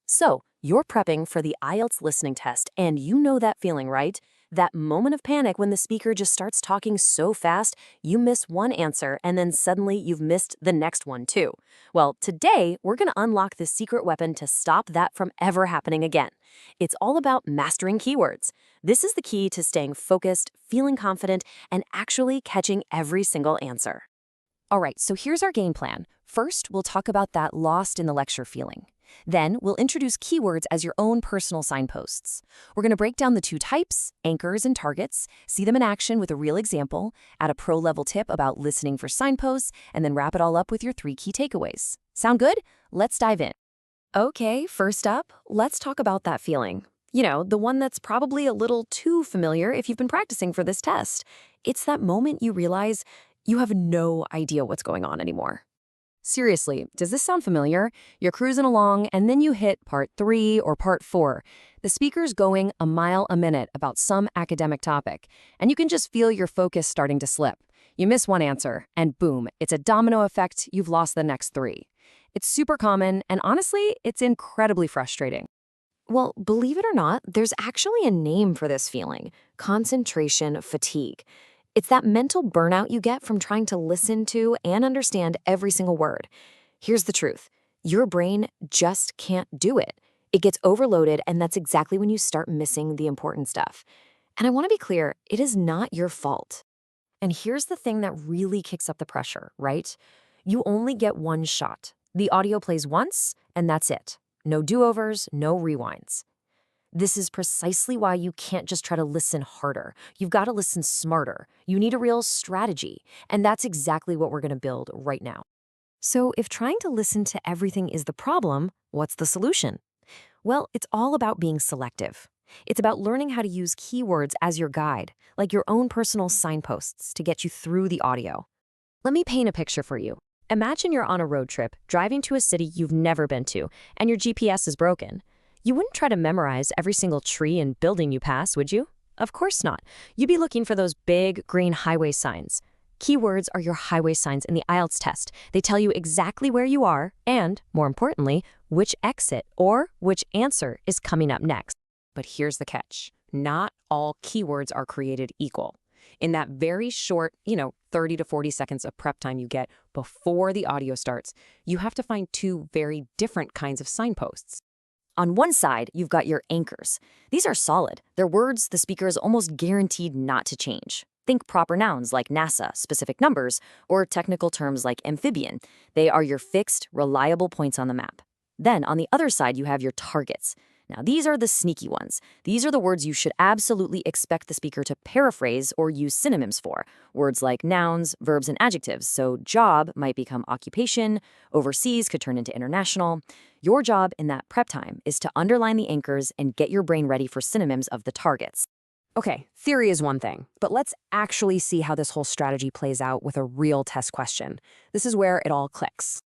So, you're prepping for the IELTS listening test, and you know that feeling, right? That moment of panic when the speaker just starts talking so fast, you miss one answer, and then suddenly you've missed the next one, too. Well, today, we're going to unlock the secret weapon to stop that from ever happening again. It's all about mastering keywords. This is the key to staying focused, feeling confident, and actually catching every single answer. All right, so here's our game plan. First, we'll talk about that lost in the lecture feeling. Then, we'll introduce keywords as your own personal signposts. We're going to break down the two types, anchors and targets, see them in action with a real example, add a pro-level tip about listening for signposts, and then wrap it all up with your 3 key takeaways. Sound good? Let's dive in. Okay, first up, let's talk about that feeling. You know, the one that's probably a little too familiar if you've been practicing for this test. It's that moment you realize you have no idea what's going on anymore. Seriously, does this sound familiar? You're cruising along, and then you hit part 3 or part 4. The speaker's going a mile a minute about some academic topic, and you can just feel your focus starting to slip. You miss one answer, and boom, it's a domino effect, you've lost the next 3. It's super common, and honestly, it's incredibly frustrating. Well, believe it or not, there's actually a name for this feeling: concentration fatigue. It's that mental burnout you get from trying to listen to and understand every single word. Here's the truth: your brain just can't do it. It gets overloaded, and that's exactly when you start missing the important stuff. And I want to be clear, it is not your fault. And here's the thing that really kicks up the pressure, right? You only get one shot. The audio plays once, and that's it. No do-overs, no rewinds. This is precisely why you can't just try to listen harder. You've got to listen smarter. You need a real strategy. And that's exactly what we're going to build right now. So if trying to listen to everything is the problem, what's the solution? Well, it's all about being selective. It's about learning how to use keywords as your guide, like your own personal signposts to get you through the audio. Let me paint a picture for you. Imagine you're on a road trip, driving to a city you've never been to, and your GPS is broken. You wouldn't try to memorize every single tree and building you pass, would you? Of course not. You'd be looking for those big green highway signs. Keywords are your highway signs in the IELTS test. They tell you exactly where you are and, more importantly, which exit or which answer is coming up next. But here's the catch. Not all keywords are created equal. In that very short, 30 to 40 seconds of prep time you get before the audio starts, you have to find 2 very different kinds of signposts. On one side, you've got your anchors. These are solid. They're words the speaker is almost guaranteed not to change. Think proper nouns like NASA, specific numbers, or technical terms like amphibian. They are your fixed, reliable points on the map. Then, on the other side, you have your targets. Now, these are the sneaky ones. These are the words you should absolutely expect the speaker to paraphrase or use synonyms for. Words like nouns, verbs, and adjectives. So job might become occupation, overseas could turn into international. Your job in that prep time is to underline the anchors and get your brain ready for synonyms of the targets. Okay, theory is one thing, but let's actually see how this whole strategy plays out with a real test question. This is where it all clicks.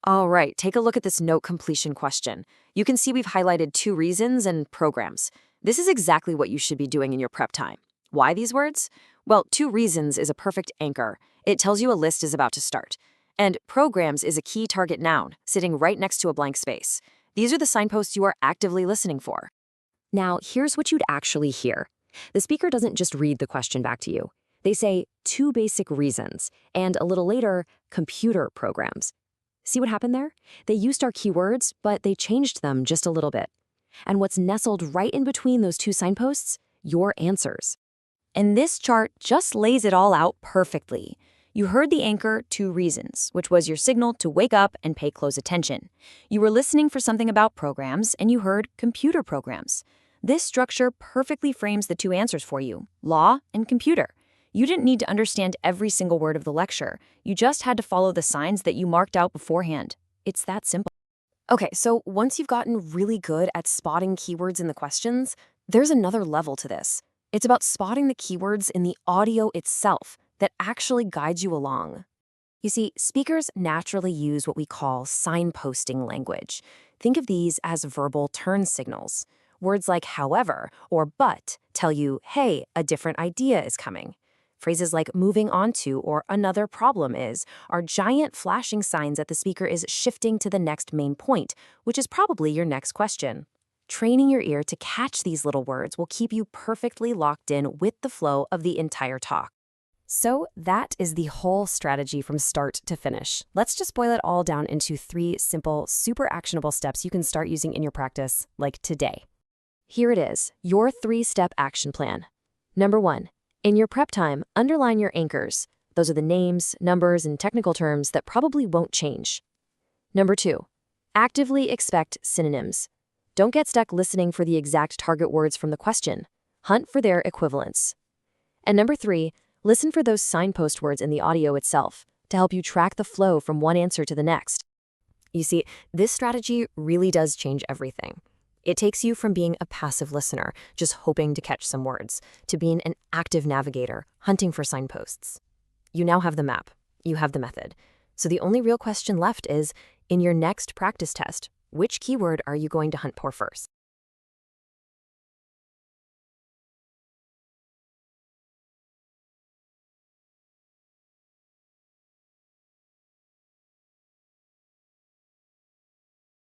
All right, take a look at this note completion question. You can see we've highlighted 2 reasons and programs. This is exactly what you should be doing in your prep time. Why these words? Well, 2 reasons is a perfect anchor. It tells you a list is about to start. And programs is a key target noun, sitting right next to a blank space. These are the signposts you are actively listening for. Now, here's what you'd actually hear. The speaker doesn't just read the question back to you. They say 2 basic reasons, and a little later, computer programs. See what happened there? They used our keywords, but they changed them just a little bit. And what's nestled right in between those 2 signposts? Your answers. And this chart just lays it all out perfectly. You heard the anchor 2 reasons, which was your signal to wake up and pay close attention. You were listening for something about programs, and you heard computer programs. This structure perfectly frames the 2 answers for you: law and computer. You didn't need to understand every single word of the lecture. You just had to follow the signs that you marked out beforehand. It's that simple. Okay, so once you've gotten really good at spotting keywords in the questions, there's another level to this. It's about spotting the keywords in the audio itself that actually guides you along. You see, speakers naturally use what we call signposting language. Think of these as verbal turn signals. Words like however or but tell you, hey, a different idea is coming. Phrases like moving on to or another problem is are giant flashing signs that the speaker is shifting to the next main point, which is probably your next question. Training your ear to catch these little words will keep you perfectly locked in with the flow of the entire talk. So that is the whole strategy from start to finish. Let's just boil it all down into 3 simple, super actionable steps you can start using in your practice, like today. Here it is, your 3-step action plan. Number 1, in your prep time, underline your anchors. Those are the names, numbers, and technical terms that probably won't change. Number 2, actively expect synonyms. Don't get stuck listening for the exact target words from the question. Hunt for their equivalents. And number 3, listen for those signpost words in the audio itself to help you track the flow from one answer to the next. You see, this strategy really does change everything. It takes you from being a passive listener, just hoping to catch some words, to being an active navigator, hunting for signposts. You now have the map. You have the method. So the only real question left is, in your next practice test, which keyword are you going to hunt for first?